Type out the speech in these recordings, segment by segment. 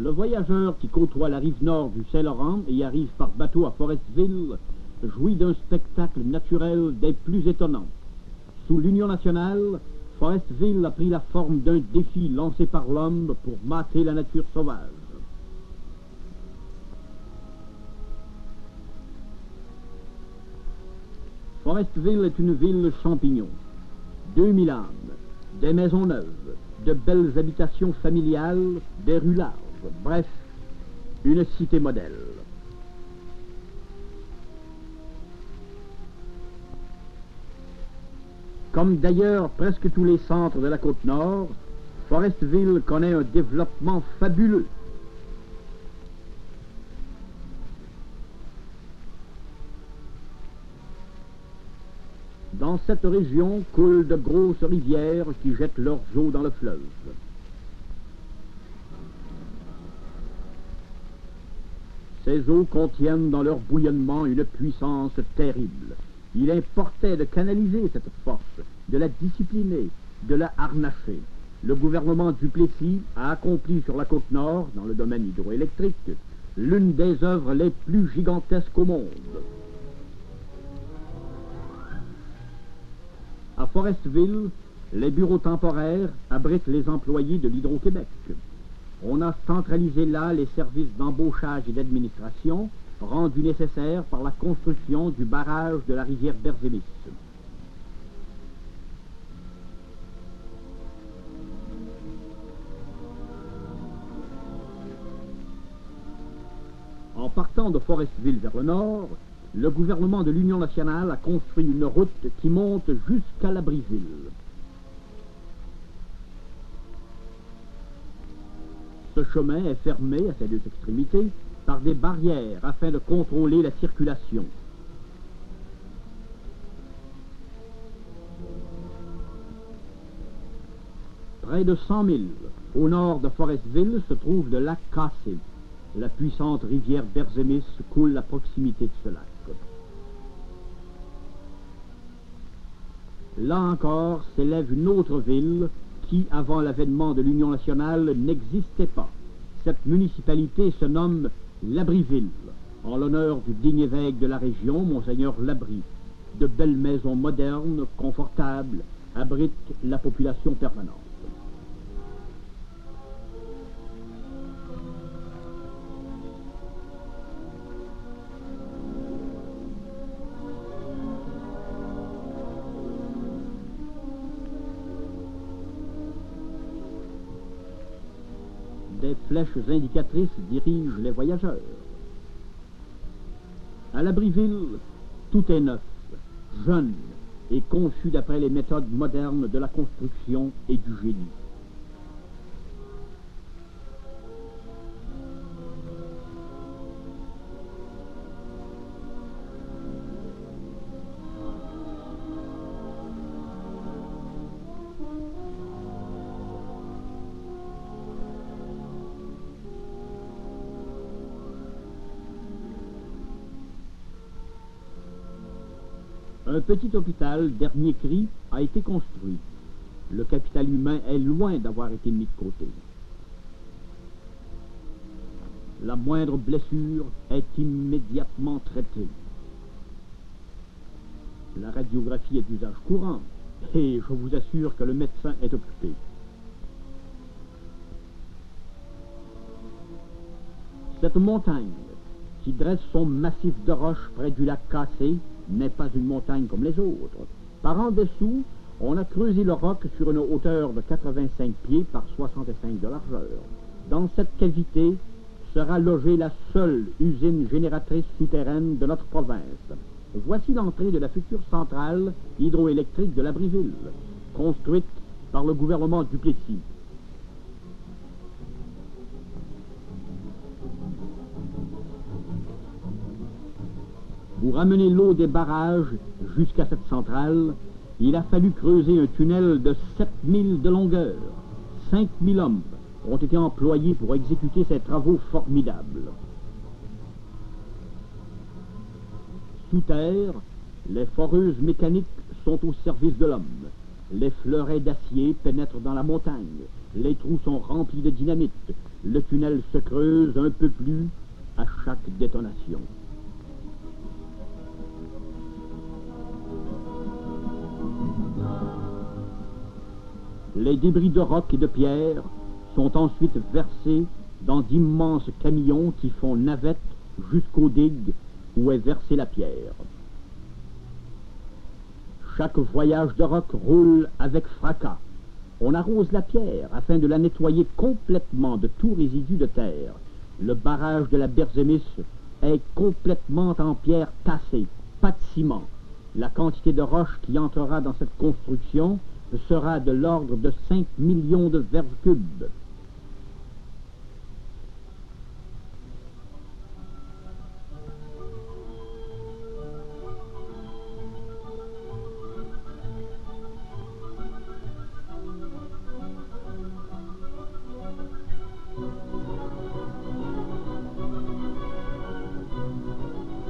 Le voyageur qui côtoie la rive nord du Saint-Laurent et y arrive par bateau à Forestville jouit d'un spectacle naturel des plus étonnants. Sous l'Union nationale, Forestville a pris la forme d'un défi lancé par l'homme pour mater la nature sauvage. Forestville est une ville champignon. 2000 âmes, des maisons neuves, de belles habitations familiales, des rues larges, bref, une cité modèle. Comme d'ailleurs presque tous les centres de la côte nord, Forestville connaît un développement fabuleux. Dans cette région coulent de grosses rivières qui jettent leurs eaux dans le fleuve. Ces eaux contiennent dans leur bouillonnement une puissance terrible. Il importait de canaliser cette force, de la discipliner, de la harnacher. Le gouvernement Duplessis a accompli sur la côte nord, dans le domaine hydroélectrique, l'une des œuvres les plus gigantesques au monde. À Forestville, les bureaux temporaires abritent les employés de l'Hydro-Québec. On a centralisé là les services d'embauchage et d'administration, rendus nécessaires par la construction du barrage de la rivière Berzemis. En partant de Forestville vers le nord, le gouvernement de l'Union nationale a construit une route qui monte jusqu'à Labryville. Ce chemin est fermé à ses deux extrémités par des barrières afin de contrôler la circulation. Près de 100 000 au nord de Forestville se trouve le lac Cassé. La puissante rivière Berzemis coule à proximité de ce lac. Là encore s'élève une autre ville qui, avant l'avènement de l'Union nationale, n'existait pas. Cette municipalité se nomme Labryville, en l'honneur du digne évêque de la région, Monseigneur Labry. De belles maisons modernes, confortables, abritent la population permanente. Des flèches indicatrices dirigent les voyageurs. À Labryville, tout est neuf, jeune et conçu d'après les méthodes modernes de la construction et du génie. Un petit hôpital, dernier cri, a été construit. Le capital humain est loin d'avoir été mis de côté. La moindre blessure est immédiatement traitée. La radiographie est d'usage courant et je vous assure que le médecin est occupé. Cette montagne, qui dresse son massif de roches près du lac Cassé, n'est pas une montagne comme les autres. Par en dessous, on a creusé le roc sur une hauteur de 85 pieds par 65 de largeur. Dans cette cavité sera logée la seule usine génératrice souterraine de notre province. Voici l'entrée de la future centrale hydroélectrique de Labryville, construite par le gouvernement Duplessis. Pour ramener l'eau des barrages jusqu'à cette centrale, il a fallu creuser un tunnel de 7000 de longueur. 5000 hommes ont été employés pour exécuter ces travaux formidables. Sous terre, les foreuses mécaniques sont au service de l'homme. Les fleurets d'acier pénètrent dans la montagne. Les trous sont remplis de dynamite. Le tunnel se creuse un peu plus à chaque détonation. Les débris de roc et de pierre sont ensuite versés dans d'immenses camions qui font navette jusqu'aux digues où est versée la pierre. Chaque voyage de roc roule avec fracas. On arrose la pierre afin de la nettoyer complètement de tout résidu de terre. Le barrage de la Berzémis est complètement en pierre tassée, pas de ciment. La quantité de roche qui entrera dans cette construction sera de l'ordre de 5 millions de verres cubes.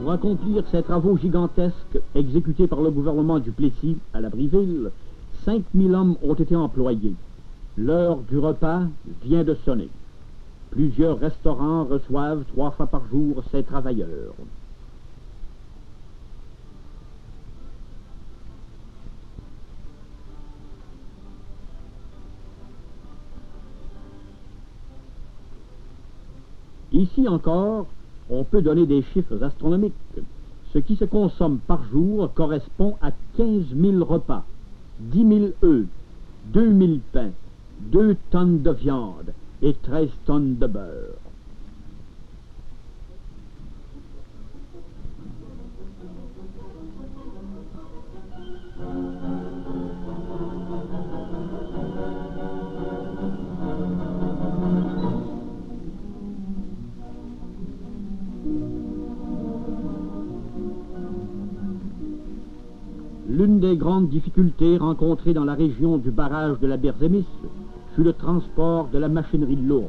Pour accomplir ces travaux gigantesques exécutés par le gouvernement du Plessis à la Briville, 5000 hommes ont été employés. L'heure du repas vient de sonner. Plusieurs restaurants reçoivent 3 fois par jour ces travailleurs. Ici encore, on peut donner des chiffres astronomiques. Ce qui se consomme par jour correspond à 15 000 repas, 10 000 œufs, 2 000 pains, 2 tonnes de viande et 13 tonnes de beurre. L'une des grandes difficultés rencontrées dans la région du barrage de la Berzémis fut le transport de la machinerie lourde.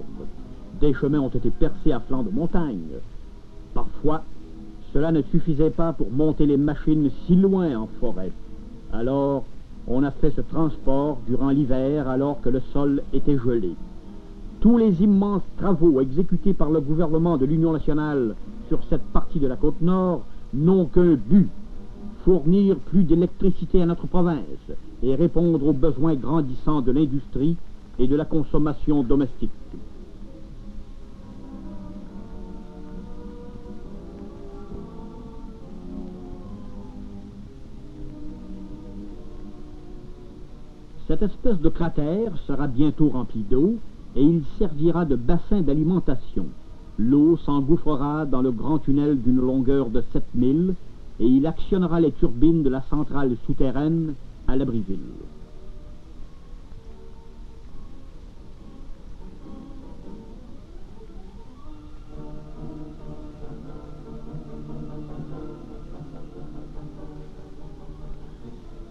Des chemins ont été percés à flanc de montagne. Parfois, cela ne suffisait pas pour monter les machines si loin en forêt. Alors, on a fait ce transport durant l'hiver alors que le sol était gelé. Tous les immenses travaux exécutés par le gouvernement de l'Union nationale sur cette partie de la côte nord n'ont qu'un but: fournir plus d'électricité à notre province et répondre aux besoins grandissants de l'industrie et de la consommation domestique. Cette espèce de cratère sera bientôt rempli d'eau et il servira de bassin d'alimentation. L'eau s'engouffrera dans le grand tunnel d'une longueur de 7000 et il actionnera les turbines de la centrale souterraine à la Briville.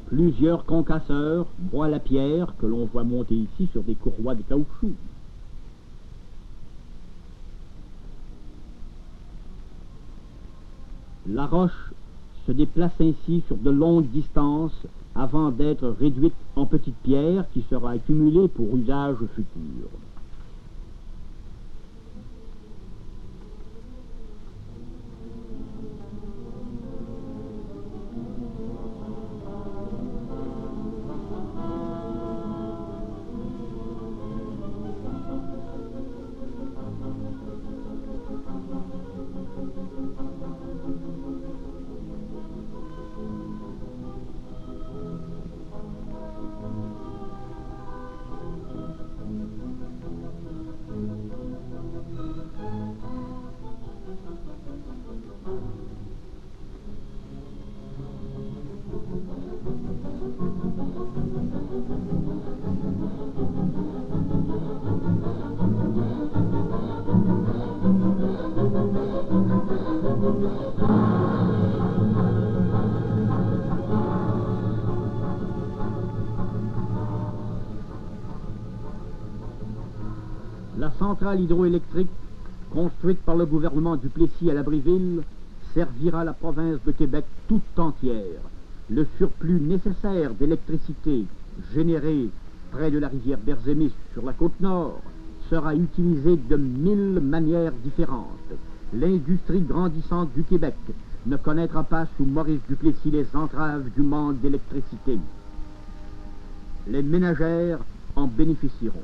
Plusieurs concasseurs broient la pierre que l'on voit monter ici sur des courroies de caoutchouc. La roche se déplace ainsi sur de longues distances avant d'être réduite en petites pierres qui sera accumulée pour usage futur. La centrale hydroélectrique, construite par le gouvernement du Plessis à la Briville, servira la province de Québec toute entière. Le surplus nécessaire d'électricité généré près de la rivière Berzémis sur la côte nord, sera utilisé de 1000 manières différentes. L'industrie grandissante du Québec ne connaîtra pas sous Maurice Duplessis les entraves du manque d'électricité. Les ménagères en bénéficieront.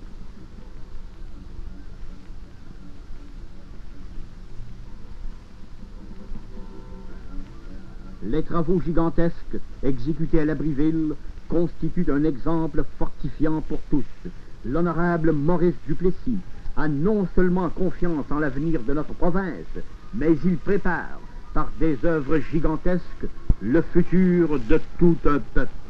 Les travaux gigantesques exécutés à Labrie-Ville constituent un exemple fortifiant pour tous. L'honorable Maurice Duplessis a non seulement confiance en l'avenir de notre province, mais il prépare, par des œuvres gigantesques, le futur de tout un peuple.